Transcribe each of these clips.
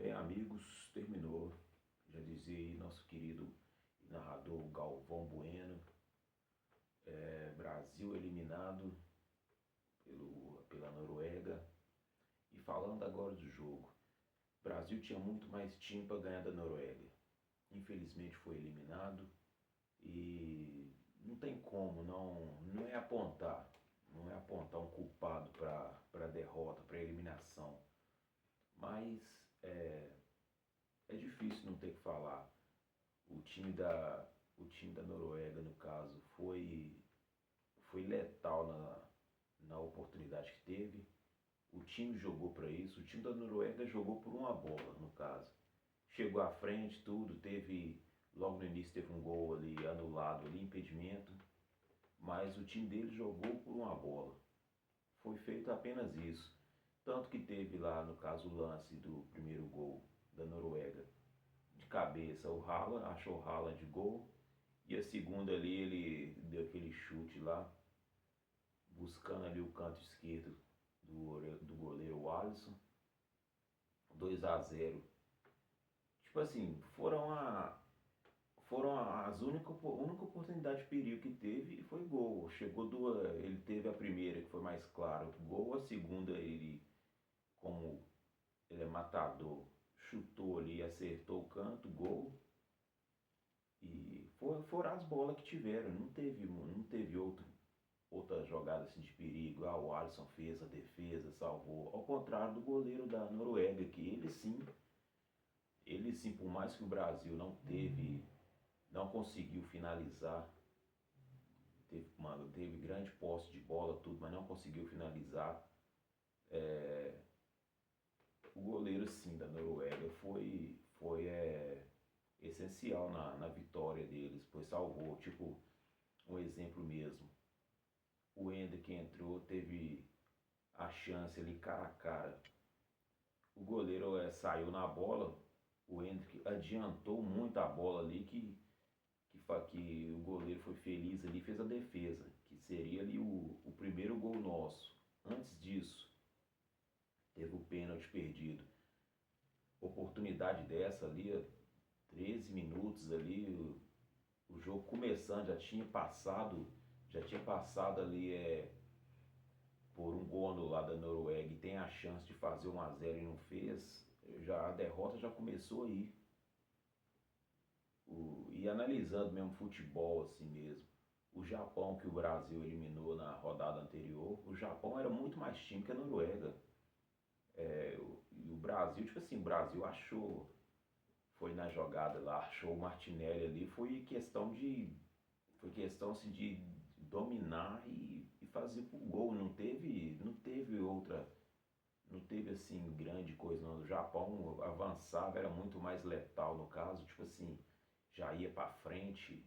Bem, amigos, terminou. Já dizia aí nosso querido narrador Galvão Bueno. Brasil eliminado pela Noruega. E falando agora do jogo, o Brasil tinha muito mais time para ganhar da Noruega. Infelizmente foi eliminado e não tem como, não é apontar. Não é apontar um culpado para a derrota, para a eliminação. Mas é difícil não ter que falar. O time da Noruega, no caso, foi letal na oportunidade que teve. O time jogou para isso. O time da Noruega jogou por uma bola, no caso. Chegou à frente, tudo. Logo no início teve um gol ali anulado, ali, impedimento. Mas o time dele jogou por uma bola. Foi feito apenas isso. Tanto que teve lá, no caso, o lance do primeiro gol da Noruega. De cabeça, o Haaland, achou o Haaland de gol. E a segunda ali, ele deu aquele chute lá, buscando ali o canto esquerdo do goleiro Alisson. 2-0. Tipo assim, foram as única oportunidade de perigo que teve e foi gol. Chegou duas, ele teve a primeira que foi mais claro, gol. A segunda ele, como ele é matador, chutou ali, acertou o canto, gol. E foram as bolas que tiveram, não teve outra jogada assim de perigo. O Alisson fez a defesa, salvou. Ao contrário do goleiro da Noruega, que ele sim, por mais que o Brasil não conseguiu finalizar, teve grande posse de bola, tudo, mas não conseguiu finalizar. O goleiro sim da Noruega foi essencial na vitória deles, pois salvou. Tipo, um exemplo mesmo, o Ender que entrou teve a chance ali cara a cara. O goleiro saiu na bola, o Ender adiantou muito a bola ali que o goleiro foi feliz ali, fez a defesa, que seria ali o primeiro gol nosso. Antes disso, teve o pênalti perdido. Oportunidade dessa ali, 13 minutos ali, o jogo começando, já tinha passado ali por um gol anulado da Noruega e tem a chance de fazer 1-0 e não fez. A derrota já começou aí. E analisando mesmo futebol assim mesmo, o Japão que o Brasil eliminou na rodada anterior, o Japão era muito mais time que a Noruega. E o Brasil, tipo assim, o Brasil foi na jogada lá, achou o Martinelli ali, foi questão assim, de dominar e fazer pro gol. Não teve assim grande coisa não. O Japão avançava, era muito mais letal no caso, tipo assim, já ia para frente.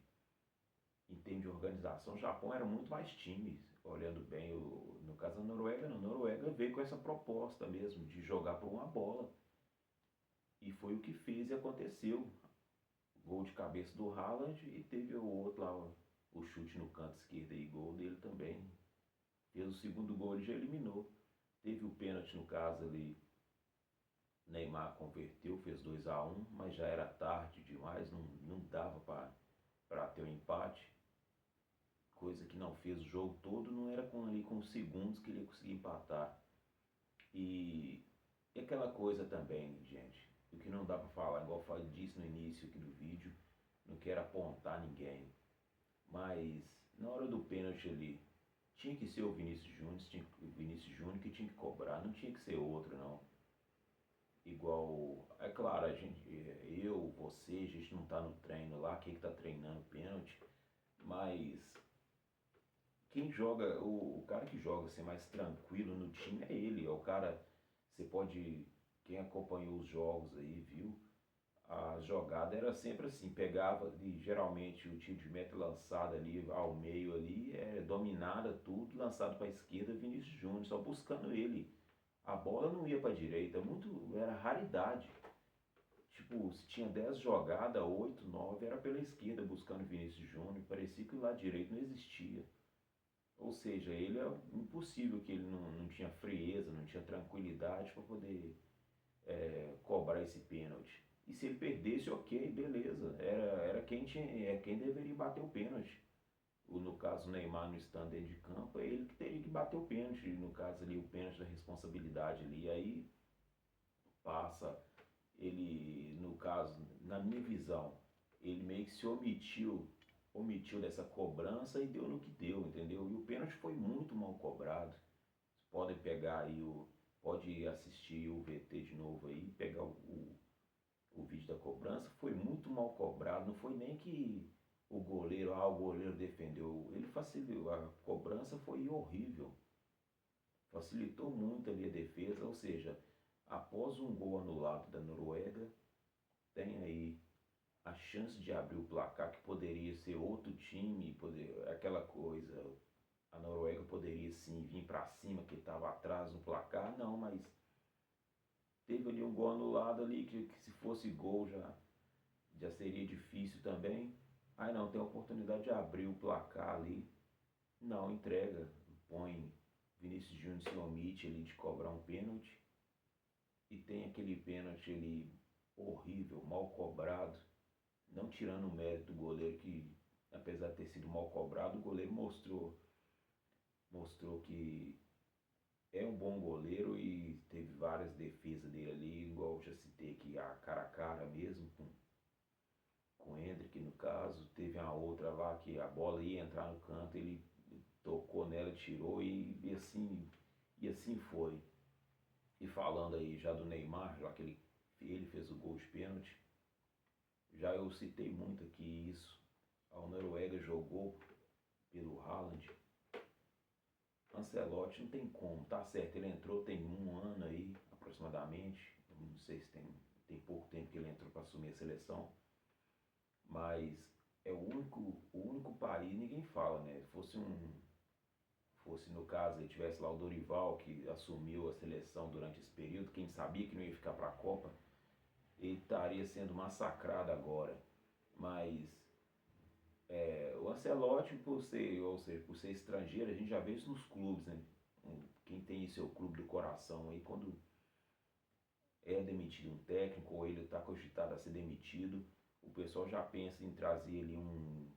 Em termos de organização, o Japão era muito mais time, olhando bem. No caso da Noruega, não. A Noruega veio com essa proposta mesmo de jogar por uma bola. E foi o que fez e aconteceu. Gol de cabeça do Haaland e teve o outro lá, o chute no canto esquerdo e gol dele também. Fez o segundo gol e já eliminou. Teve o pênalti no caso ali, Neymar converteu, fez 2-1, mas já era tarde demais, não dava para ter o um empate. Coisa que não fez o jogo todo, não era com segundos que ele ia conseguir empatar. E aquela coisa também, gente, o que não dá para falar, igual eu disse no início aqui do vídeo, não quero apontar ninguém, mas na hora do pênalti ali, tinha que ser o Vinícius Júnior que tinha que cobrar, não tinha que ser outro não. Igual, é claro, você, a gente não tá no treino lá, quem que tá treinando pênalti, mas quem joga, o cara que joga assim, mais tranquilo no time é ele, é o cara, você pode, quem acompanhou os jogos aí, viu, a jogada era sempre assim, pegava e geralmente o tiro de meta lançado ali ao meio ali, dominada tudo, lançado para a esquerda, Vinícius Júnior, só buscando ele. A bola não ia para a direita, era raridade. Tipo, se tinha 10 jogadas, 8, 9 era pela esquerda buscando Vinícius Júnior, parecia que o lado direito não existia. Ou seja, ele é impossível que ele não tinha frieza, não tinha tranquilidade para poder cobrar esse pênalti. E se ele perdesse, ok, beleza. Era quem deveria bater o pênalti. No caso, o Neymar não estando dentro de campo, é ele que teria que bater o pênalti. No caso ali, o pênalti da responsabilidade ali. Aí passa, ele, no caso, na minha visão, ele meio que se omitiu dessa cobrança e deu no que deu, entendeu? E o pênalti foi muito mal cobrado. Vocês podem pegar aí pode assistir o VT de novo aí, pegar o vídeo da cobrança, foi muito mal cobrado, não foi nem que o goleiro defendeu, ele facilitou, a cobrança foi horrível, facilitou muito ali a defesa, ou seja, após um gol anulado da Noruega, tem aí a chance de abrir o placar, que poderia ser outro time, aquela coisa, a Noruega poderia sim vir para cima, que estava atrás no placar, não, mas teve ali um gol anulado ali, que se fosse gol já seria difícil também. Aí não, tem a oportunidade de abrir o placar ali, não, entrega, põe Vinícius Júnior, se omite ali de cobrar um pênalti, e tem aquele pênalti ali horrível, mal cobrado, não tirando o mérito do goleiro, que apesar de ter sido mal cobrado, o goleiro mostrou que é um bom goleiro e teve várias defesas dele ali, igual eu já citei aqui, a cara mesmo, com o Hendrick no caso. Teve uma outra lá que a bola ia entrar no canto, ele tocou nela, tirou e assim foi. E falando aí já do Neymar, já que ele fez o gol de pênalti, já eu citei muito aqui isso. A Noruega jogou pelo Haaland. Ancelotti não tem como, tá certo, ele entrou tem um ano aí, aproximadamente, não sei se tem pouco tempo que ele entrou para assumir a seleção, mas é o único país, ninguém fala, né, fosse no caso, ele tivesse lá o Dorival, que assumiu a seleção durante esse período, quem sabia que não ia ficar para a Copa, ele estaria sendo massacrado agora, mas o Ancelotti, ou seja, por ser estrangeiro, a gente já vê isso nos clubes, né? Quem tem seu clube do coração aí, quando é demitido um técnico ou ele está cogitado a ser demitido, o pessoal já pensa em trazer ali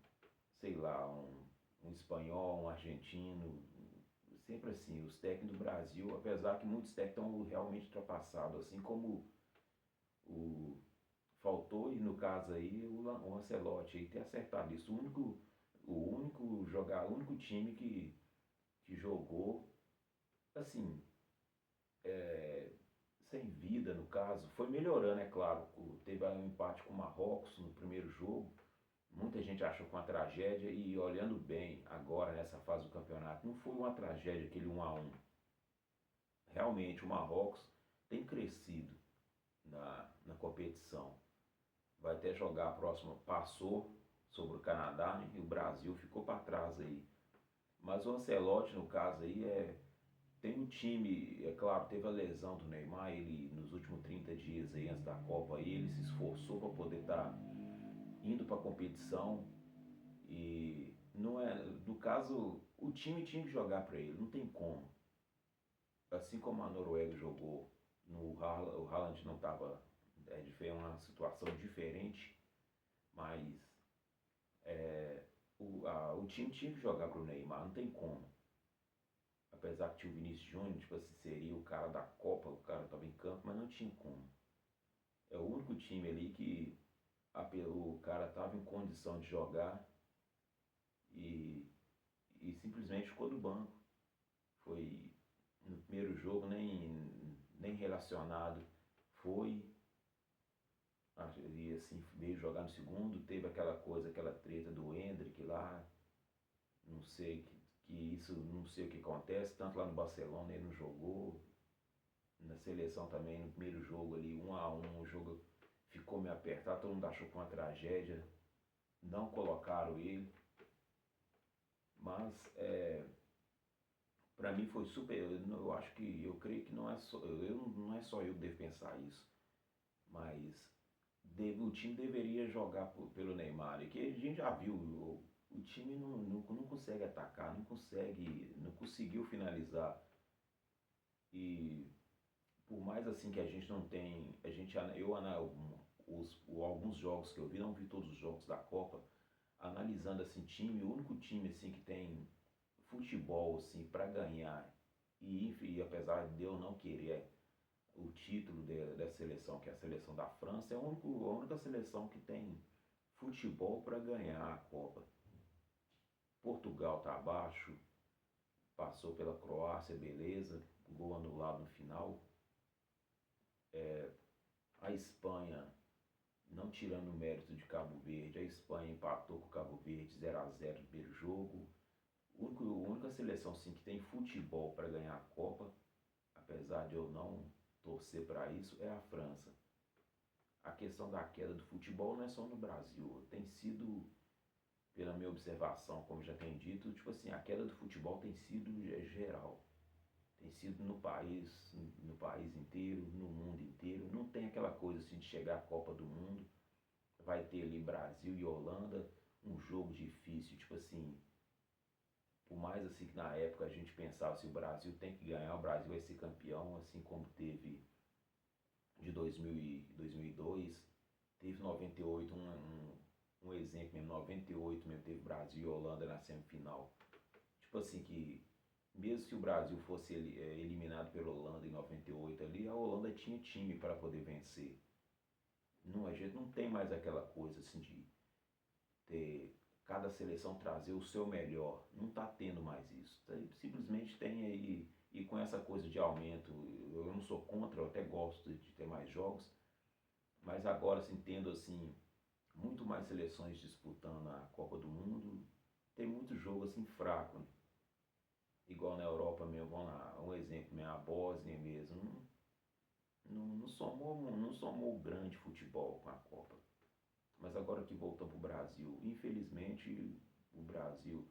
sei lá, um espanhol, um argentino, sempre assim. Os técnicos do Brasil, apesar que muitos técnicos estão realmente ultrapassados, assim como o faltou, e no caso aí, o Ancelotti aí ter acertado isso. O único time que jogou, assim, sem vida no caso, foi melhorando, é claro. Teve um empate com o Marrocos no primeiro jogo. Muita gente achou que foi uma tragédia e olhando bem agora nessa fase do campeonato, não foi uma tragédia aquele 1-1. Realmente o Marrocos tem crescido na competição. Vai até jogar a próxima, passou sobre o Canadá, né, e o Brasil ficou para trás aí. Mas o Ancelotti, no caso aí, tem um time, é claro, teve a lesão do Neymar, ele nos últimos 30 dias aí, antes da Copa, aí, ele se esforçou para poder estar indo para a competição e não é, no caso, o time tinha que jogar para ele, não tem como. Assim como a Noruega jogou, o Haaland não estava, foi uma situação diferente, mas o time tinha que jogar pro Neymar, não tem como. Apesar que tinha o Vinícius Júnior, tipo assim, seria o cara da Copa, o cara estava em campo, mas não tinha como. É o único time ali que o cara estava em condição de jogar e, e simplesmente ficou do banco. Foi no primeiro jogo, nem relacionado foi. E assim veio jogar no segundo, teve aquela coisa, aquela treta do Hendrick lá, não sei não sei o que acontece, tanto lá no Barcelona ele não jogou, na seleção também, no primeiro jogo ali, 1-1, o jogo ficou meio apertado, todo mundo achou que foi uma tragédia, não colocaram ele, mas para mim foi super, eu acho que, eu creio que não é só eu que devo pensar isso, mas o time deveria jogar pelo Neymar, e que a gente já viu, o time não consegue atacar, não conseguiu finalizar. E por mais assim que a gente não tem, alguns jogos que eu vi, não vi todos os jogos da Copa, analisando assim time, o único time assim que tem futebol assim para ganhar e apesar de eu não querer o título da seleção, que é a seleção da França, é a única seleção que tem futebol para ganhar a Copa. Portugal está abaixo, passou pela Croácia, beleza, gol anulado no final. A Espanha, não tirando o mérito de Cabo Verde, a Espanha empatou com o Cabo Verde 0-0 no primeiro jogo. A única seleção sim, que tem futebol para ganhar a Copa, apesar de eu não torcer para isso, é a França. A questão da queda do futebol não é só no Brasil, tem sido, pela minha observação, como já tenho dito, tipo assim, a queda do futebol tem sido geral. Tem sido no país inteiro, no mundo inteiro. Não tem aquela coisa assim de chegar à Copa do Mundo, vai ter ali Brasil e Holanda, um jogo difícil, tipo assim, por mais assim que na época a gente pensava se o Brasil tem que ganhar, o Brasil vai ser campeão, assim como teve de 2002, teve 98, um exemplo mesmo, 98 mesmo, teve Brasil e Holanda na semifinal. Tipo assim, que mesmo se o Brasil fosse eliminado pela Holanda em 98 ali, a Holanda tinha time para poder vencer. Não, a gente não tem mais aquela coisa assim de ter cada seleção trazer o seu melhor. Não está tendo mais isso. Simplesmente tem aí, e com essa coisa de aumento, eu não sou contra, eu até gosto de ter mais jogos, mas agora assim, tendo assim, muito mais seleções disputando a Copa do Mundo, tem muito jogo assim fraco, né? Igual na Europa mesmo, vamos lá, um exemplo mesmo, a Bósnia mesmo, não somou grande futebol com a Copa. Mas agora que voltamos para o Brasil, infelizmente o Brasil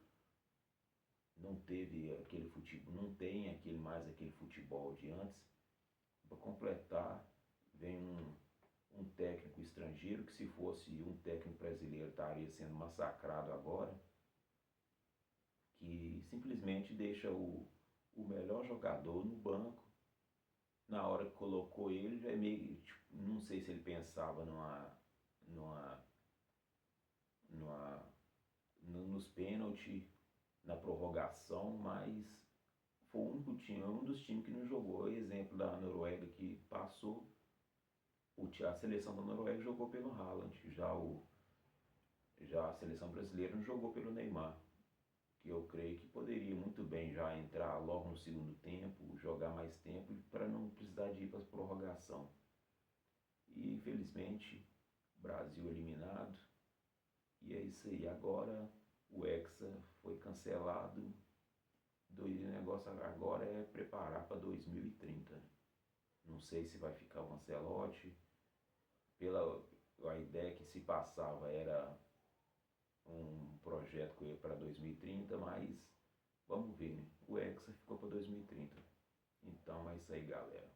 não teve aquele futebol, não tem mais aquele futebol de antes. Para completar, vem um técnico estrangeiro que se fosse um técnico brasileiro estaria sendo massacrado agora, que simplesmente deixa o melhor jogador no banco. Na hora que colocou ele, já é meio, tipo, não sei se ele pensava numa, numa, nos pênaltis, na prorrogação, mas foi o único time, um dos times que não jogou. Exemplo da Noruega que passou, a seleção da Noruega jogou pelo Haaland, já a seleção brasileira não jogou pelo Neymar, que eu creio que poderia muito bem já entrar logo no segundo tempo, jogar mais tempo para não precisar de ir para a prorrogação. E infelizmente, Brasil eliminado, e é isso aí. Agora o Hexa foi cancelado, o negócio agora é preparar para 2030. Não sei se vai ficar o Ancelotti, a ideia que se passava era um projeto para 2030, mas vamos ver, né? O Hexa ficou para 2030. Então é isso aí, galera.